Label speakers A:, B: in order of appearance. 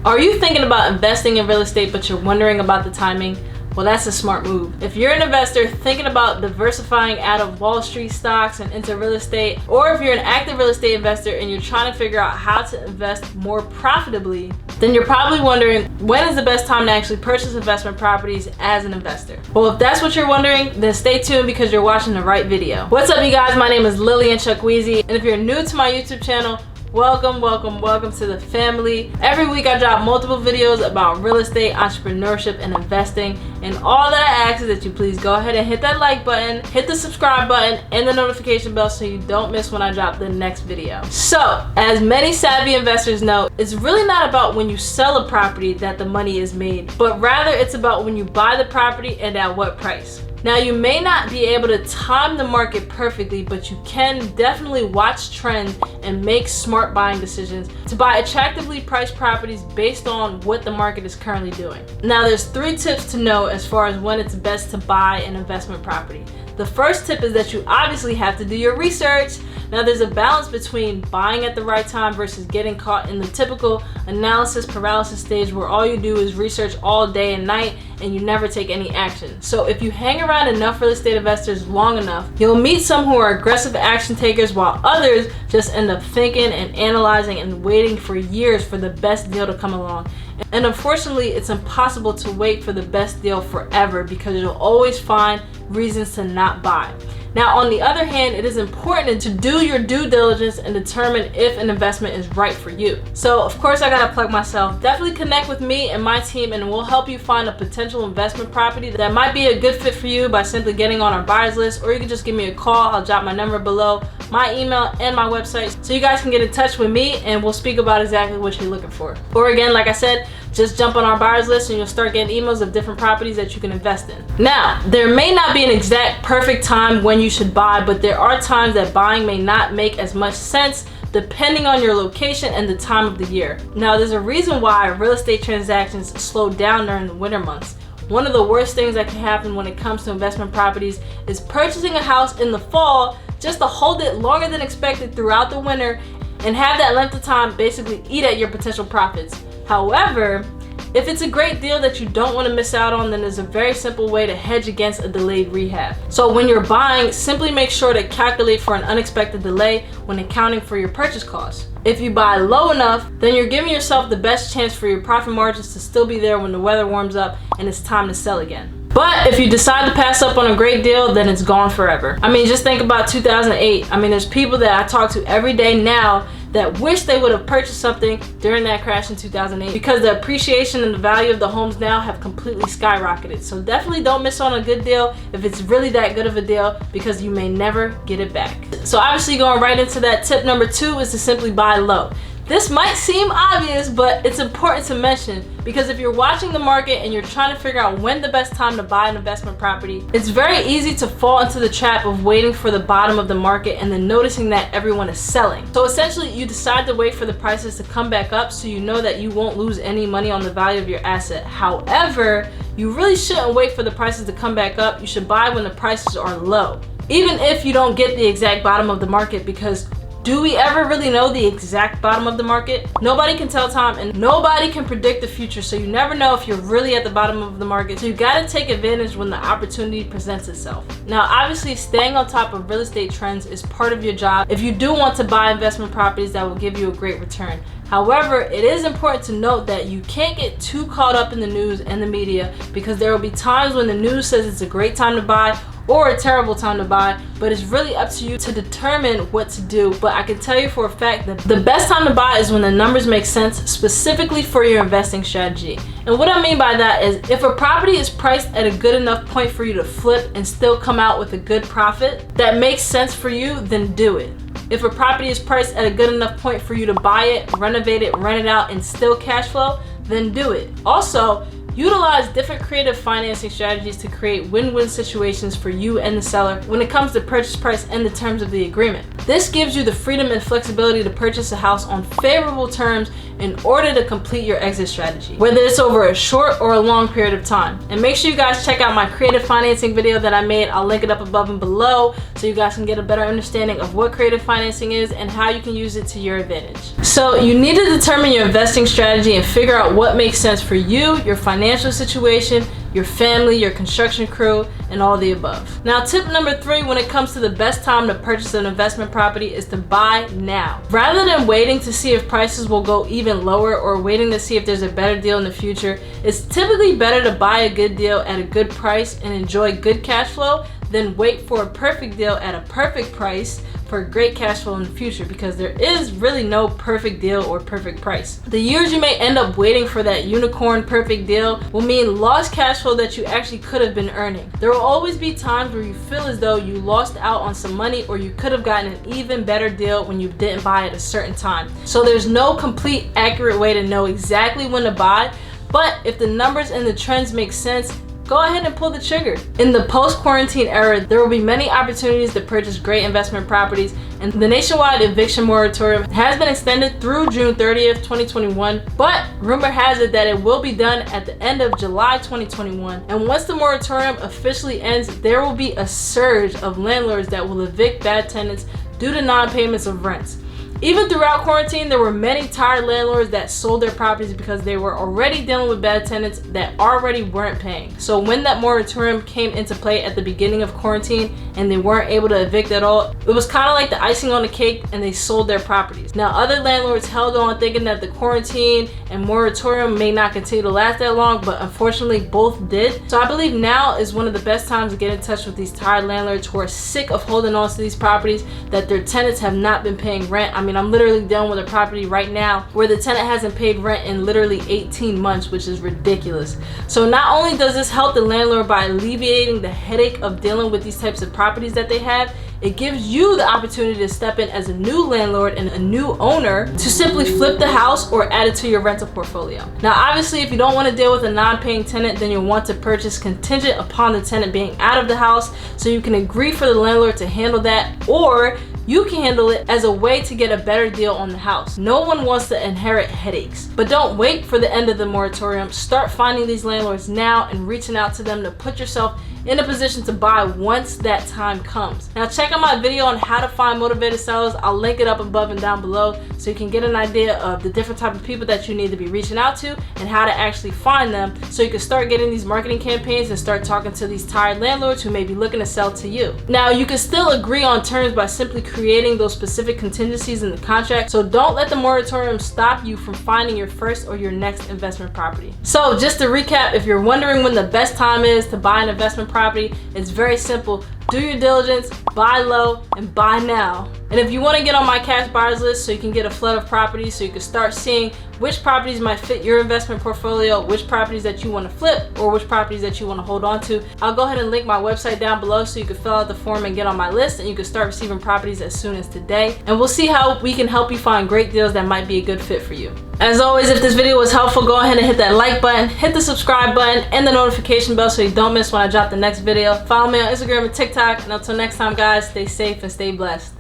A: Are you thinking about investing in real estate but you're wondering about the timing? Well, that's a smart move. If you're an investor thinking about diversifying out of Wall Street stocks and into real estate, or if you're an active real estate investor and you're trying to figure out how to invest more profitably, then you're probably wondering, when is the best time to actually purchase investment properties as an investor? Well, if that's what you're wondering, then stay tuned because you're watching the right video. What's up, you guys? My name is Lillian Chukwueze, and if you're new to my YouTube channel, welcome to the family. Every week I drop multiple videos about real estate, entrepreneurship, and investing. And all that I ask is that you please go ahead and hit that like button, hit the subscribe button, and the notification bell so you don't miss when I drop the next video. So, as many savvy investors know, it's really not about when you sell a property that the money is made, but rather it's about when you buy the property and at what price. Now, you may not be able to time the market perfectly, but you can definitely watch trends and make smart buying decisions to buy attractively priced properties based on what the market is currently doing. Now, there's 3 tips to know as far as when it's best to buy an investment property. The first tip is that you obviously have to do your research. Now, there's a balance between buying at the right time versus getting caught in the typical analysis paralysis stage where all you do is research all day and night and you never take any action. So if you hang around enough real estate investors long enough, you'll meet some who are aggressive action takers while others just end up thinking and analyzing and waiting for years for the best deal to come along. And unfortunately, it's impossible to wait for the best deal forever because you'll always find reasons to not buy. Now, on the other hand, it is important to do your due diligence and determine if an investment is right for you. So, of course, I gotta plug myself. Definitely connect with me and my team and we'll help you find a potential investment property that might be a good fit for you by simply getting on our buyers list, or you can just give me a call. I'll drop my number below, my email, and my website, so you guys can get in touch with me and we'll speak about exactly what you're looking for. Or again, like I said, just jump on our buyers list and you'll start getting emails of different properties that you can invest in. Now, there may not be an exact perfect time when you should buy, but there are times that buying may not make as much sense depending on your location and the time of the year. Now, there's a reason why real estate transactions slow down during the winter months. One of the worst things that can happen when it comes to investment properties is purchasing a house in the fall just to hold it longer than expected throughout the winter and have that length of time basically eat at your potential profits. However, if it's a great deal that you don't want to miss out on, then there's a very simple way to hedge against a delayed rehab. So when you're buying, simply make sure to calculate for an unexpected delay when accounting for your purchase costs. If you buy low enough, then you're giving yourself the best chance for your profit margins to still be there when the weather warms up and it's time to sell again. But if you decide to pass up on a great deal, then it's gone forever. I mean, just think about 2008. I mean, there's people that I talk to every day now that wish they would have purchased something during that crash in 2008 because the appreciation and the value of the homes now have completely skyrocketed. So definitely don't miss on a good deal if it's really that good of a deal, because you may never get it back. So obviously, going right into that, tip number 2 is to simply buy low. This might seem obvious, but it's important to mention because if you're watching the market and you're trying to figure out when the best time to buy an investment property, it's very easy to fall into the trap of waiting for the bottom of the market and then noticing that everyone is selling. So essentially, you decide to wait for the prices to come back up so you know that you won't lose any money on the value of your asset. However, you really shouldn't wait for the prices to come back up. You should buy when the prices are low, even if you don't get the exact bottom of the market, because do we ever really know the exact bottom of the market? Nobody can tell time and nobody can predict the future, so you never know if you're really at the bottom of the market. So you gotta take advantage when the opportunity presents itself. Now, obviously, staying on top of real estate trends is part of your job if you do want to buy investment properties that will give you a great return. However, it is important to note that you can't get too caught up in the news and the media, because there will be times when the news says it's a great time to buy or a terrible time to buy, but it's really up to you to determine what to do. But I can tell you for a fact that the best time to buy is when the numbers make sense specifically for your investing strategy. And what I mean by that is, if a property is priced at a good enough point for you to flip and still come out with a good profit that makes sense for you, then do it. If a property is priced at a good enough point for you to buy it, renovate it, rent it out, and still cash flow, then do it. Also, Utilize different creative financing strategies to create win-win situations for you and the seller when it comes to purchase price and the terms of the agreement. This gives you the freedom and flexibility to purchase a house on favorable terms in order to complete your exit strategy, whether it's over a short or a long period of time. And make sure you guys check out my creative financing video that I made. I'll link it up above and below so you guys can get a better understanding of what creative financing is and how you can use it to your advantage. So you need to determine your investing strategy and figure out what makes sense for you, your financial situation, your family, your construction crew, and all the above. Now, tip number 3 when it comes to the best time to purchase an investment property is to buy now. Rather than waiting to see if prices will go even lower or waiting to see if there's a better deal in the future, it's typically better to buy a good deal at a good price and enjoy good cash flow than wait for a perfect deal at a perfect price for great cash flow in the future, because there is really no perfect deal or perfect price. The years you may end up waiting for that unicorn perfect deal will mean lost cash flow that you actually could have been earning. There will always be times where you feel as though you lost out on some money or you could have gotten an even better deal when you didn't buy at a certain time. So there's no complete accurate way to know exactly when to buy, but if the numbers and the trends make sense, go ahead and pull the trigger. In the post-quarantine era, there will be many opportunities to purchase great investment properties, and the nationwide eviction moratorium has been extended through June 30th, 2021, but rumor has it that it will be done at the end of July 2021. And once the moratorium officially ends, there will be a surge of landlords that will evict bad tenants due to non-payments of rents. Even throughout quarantine, there were many tired landlords that sold their properties because they were already dealing with bad tenants that already weren't paying. So when that moratorium came into play at the beginning of quarantine and they weren't able to evict at all, it was kind of like the icing on the cake, and they sold their properties. Now, other landlords held on thinking that the quarantine and moratorium may not continue to last that long, but unfortunately both did. So I believe now is one of the best times to get in touch with these tired landlords who are sick of holding on to these properties that their tenants have not been paying rent. I mean, I'm literally dealing with a property right now where the tenant hasn't paid rent in literally 18 months, which is ridiculous. So not only does this help the landlord by alleviating the headache of dealing with these types of properties that they have, it gives you the opportunity to step in as a new landlord and a new owner to simply flip the house or add it to your rental portfolio. Now, obviously, if you don't want to deal with a non-paying tenant, then you'll want to purchase contingent upon the tenant being out of the house, so you can agree for the landlord to handle that, or you can handle it as a way to get a better deal on the house. No one wants to inherit headaches. But don't wait for the end of the moratorium. Start finding these landlords now and reaching out to them to put yourself in a position to buy once that time comes. Now, check out my video on how to find motivated sellers. I'll link it up above and down below so you can get an idea of the different type of people that you need to be reaching out to and how to actually find them, so you can start getting these marketing campaigns and start talking to these tired landlords who may be looking to sell to you. Now, you can still agree on terms by simply creating those specific contingencies in the contract, so don't let the moratorium stop you from finding your first or your next investment property. So just to recap, if you're wondering when the best time is to buy an investment property, it's very simple. Do your diligence, buy low, and buy now. And if you want to get on my cash buyers list so you can get a flood of properties, so you can start seeing which properties might fit your investment portfolio, which properties that you want to flip, or which properties that you want to hold on to, I'll go ahead and link my website down below so you can fill out the form and get on my list, and you can start receiving properties as soon as today. And we'll see how we can help you find great deals that might be a good fit for you. As always, if this video was helpful, go ahead and hit that like button, hit the subscribe button, and the notification bell so you don't miss when I drop the next video. Follow me on Instagram and TikTok. And until next time, guys, stay safe and stay blessed.